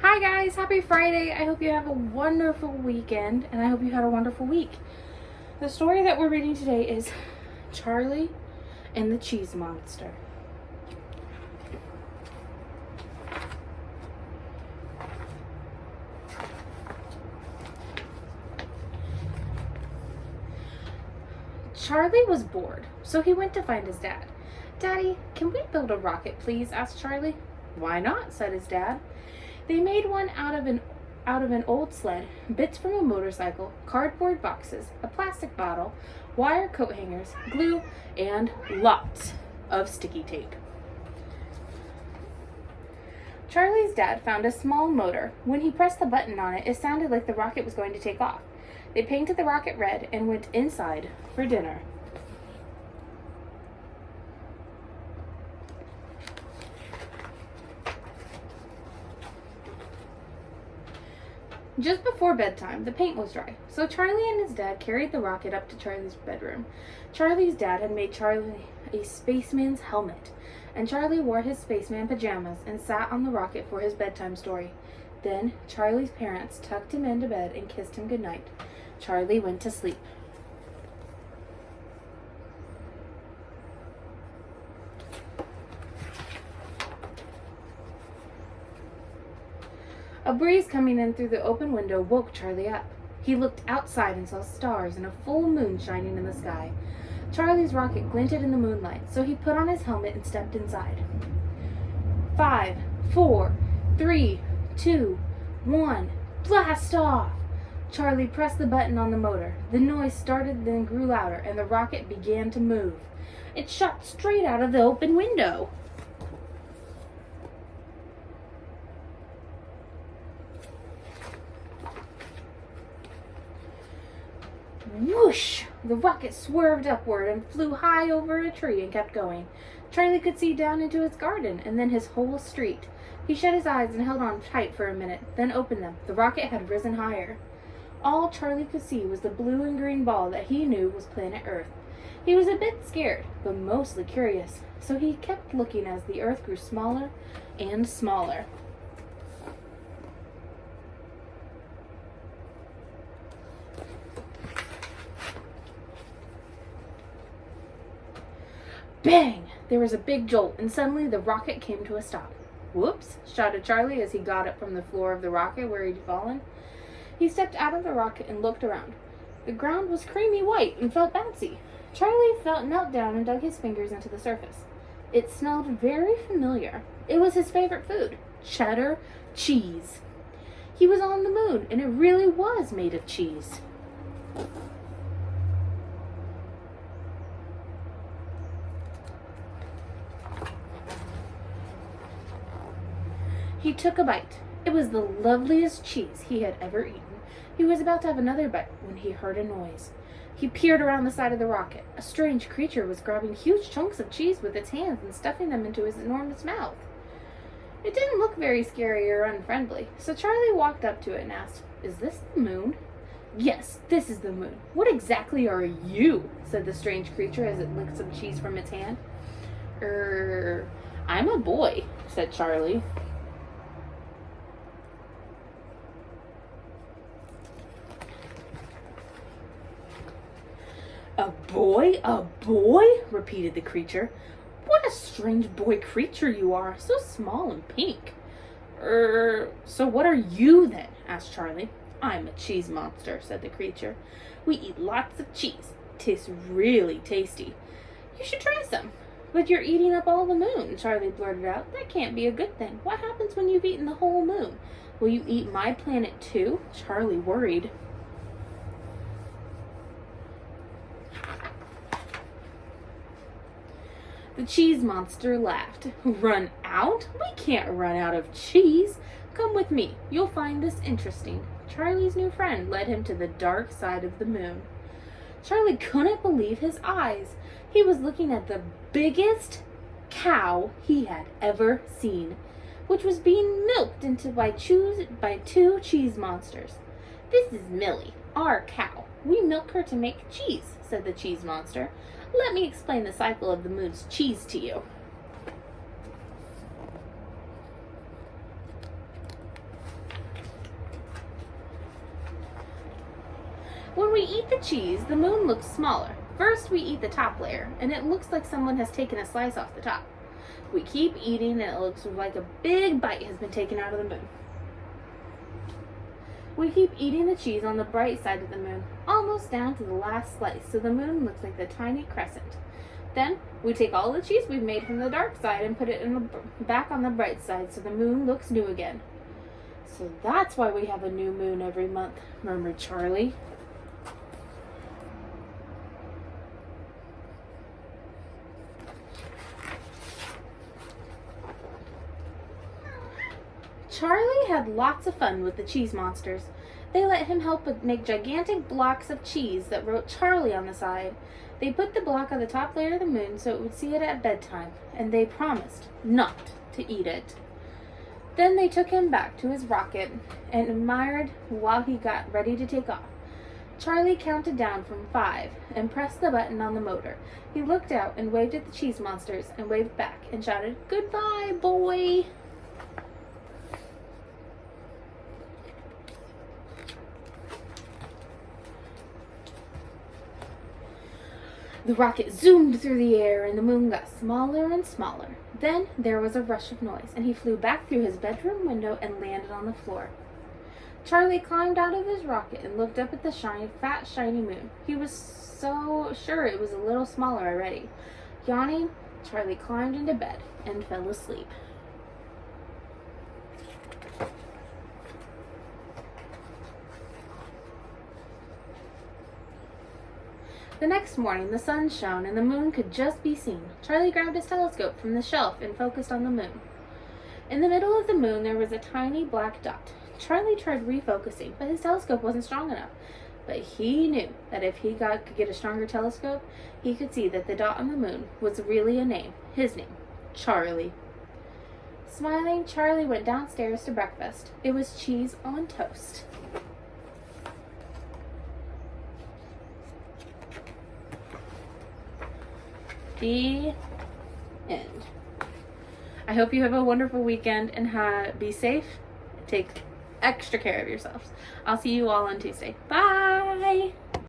Hi guys, happy Friday. I hope you have a wonderful weekend and I hope you had a wonderful week. The story that we're reading today is Charlie and the Cheese Monster. Charlie was bored, so he went to find his dad. "Daddy, can we build a rocket, please?" asked Charlie. "Why not?" said his dad. They made one out of an old sled, bits from a motorcycle, cardboard boxes, a plastic bottle, wire coat hangers, glue, and lots of sticky tape. Charlie's dad found a small motor. When he pressed the button on it, it sounded like the rocket was going to take off. They painted the rocket red and went inside for dinner. Just before bedtime, the paint was dry, so Charlie and his dad carried the rocket up to Charlie's bedroom. Charlie's dad had made Charlie a spaceman's helmet, and Charlie wore his spaceman pajamas and sat on the rocket for his bedtime story. Then Charlie's parents tucked him into bed and kissed him goodnight. Charlie went to sleep. A breeze coming in through the open window woke Charlie up. He looked outside and saw stars and a full moon shining in the sky. Charlie's rocket glinted in the moonlight, so he put on his helmet and stepped inside. 5, 4, 3, 2, 1, blast off! Charlie pressed the button on the motor. The noise started, then grew louder, and the rocket began to move. It shot straight out of the open window. Whoosh! The rocket swerved upward and flew high over a tree and kept going. Charlie could see down into his garden and then his whole street. He shut his eyes and held on tight for a minute, then opened them. The rocket had risen higher. All Charlie could see was the blue and green ball that he knew was planet Earth. He was a bit scared, but mostly curious, so he kept looking as the Earth grew smaller and smaller. Bang! There was a big jolt, and suddenly the rocket came to a stop. "Whoops!" shouted Charlie as he got up from the floor of the rocket where he'd fallen. He stepped out of the rocket and looked around. The ground was creamy white and felt bouncy. Charlie knelt down and dug his fingers into the surface. It smelled very familiar. It was his favorite food, cheddar cheese. He was on the moon, and it really was made of cheese. He took a bite. It was the loveliest cheese he had ever eaten. He was about to have another bite when he heard a noise. He peered around the side of the rocket. A strange creature was grabbing huge chunks of cheese with its hands and stuffing them into his enormous mouth. It didn't look very scary or unfriendly, so Charlie walked up to it and asked, "Is this the moon?" "Yes, this is the moon. What exactly are you?" said the strange creature as it licked some cheese from its hand. I'm a boy," said Charlie. "A boy? A boy?" repeated the creature. "What a strange boy creature you are, so small and pink." So what are you then?" asked Charlie. "I'm a cheese monster," said the creature. "We eat lots of cheese. It tastes really tasty. You should try some." "But you're eating up all the moon," Charlie blurted out. "That can't be a good thing. What happens when you've eaten the whole moon? Will you eat my planet too?" Charlie worried. The cheese monster laughed. "Run out? We can't run out of cheese. Come with me. You'll find this interesting." Charlie's new friend led him to the dark side of the moon. Charlie couldn't believe his eyes. He was looking at the biggest cow he had ever seen, which was being milked into by two cheese monsters. "This is Millie, our cow. We milk her to make cheese," said the cheese monster. "Let me explain the cycle of the moon's cheese to you." When we eat the cheese, the moon looks smaller. First, we eat the top layer, and it looks like someone has taken a slice off the top. We keep eating, and it looks like a big bite has been taken out of the moon. We keep eating the cheese on the bright side of the moon, almost down to the last slice, so the moon looks like the tiny crescent. Then, we take all the cheese we've made from the dark side and put it back on the bright side, so the moon looks new again. So that's why we have a new moon every month, murmured Charlie. Charlie had lots of fun with the Cheesemonsters. They let him help make gigantic blocks of cheese that wrote Charlie on the side. They put the block on the top layer of the moon so it would see it at bedtime, and they promised not to eat it. Then they took him back to his rocket and admired while he got ready to take off. Charlie counted down from 5 and pressed the button on the motor. He looked out and waved at the Cheesemonsters and waved back and shouted, "Goodbye, boy!" The rocket zoomed through the air and the moon got smaller and smaller. Then there was a rush of noise, and he flew back through his bedroom window and landed on the floor. Charlie climbed out of his rocket and looked up at the fat, shiny moon. He was so sure it was a little smaller already. Yawning, Charlie climbed into bed and fell asleep. The next morning, the sun shone and the moon could just be seen. Charlie grabbed his telescope from the shelf and focused on the moon. In the middle of the moon, there was a tiny black dot. Charlie tried refocusing, but his telescope wasn't strong enough. But he knew that if he could get a stronger telescope, he could see that the dot on the moon was really a name. His name, Charlie. Smiling, Charlie went downstairs to breakfast. It was cheese on toast. The end. I hope you have a wonderful weekend and be safe. Take extra care of yourselves. I'll see you all on Tuesday. Bye!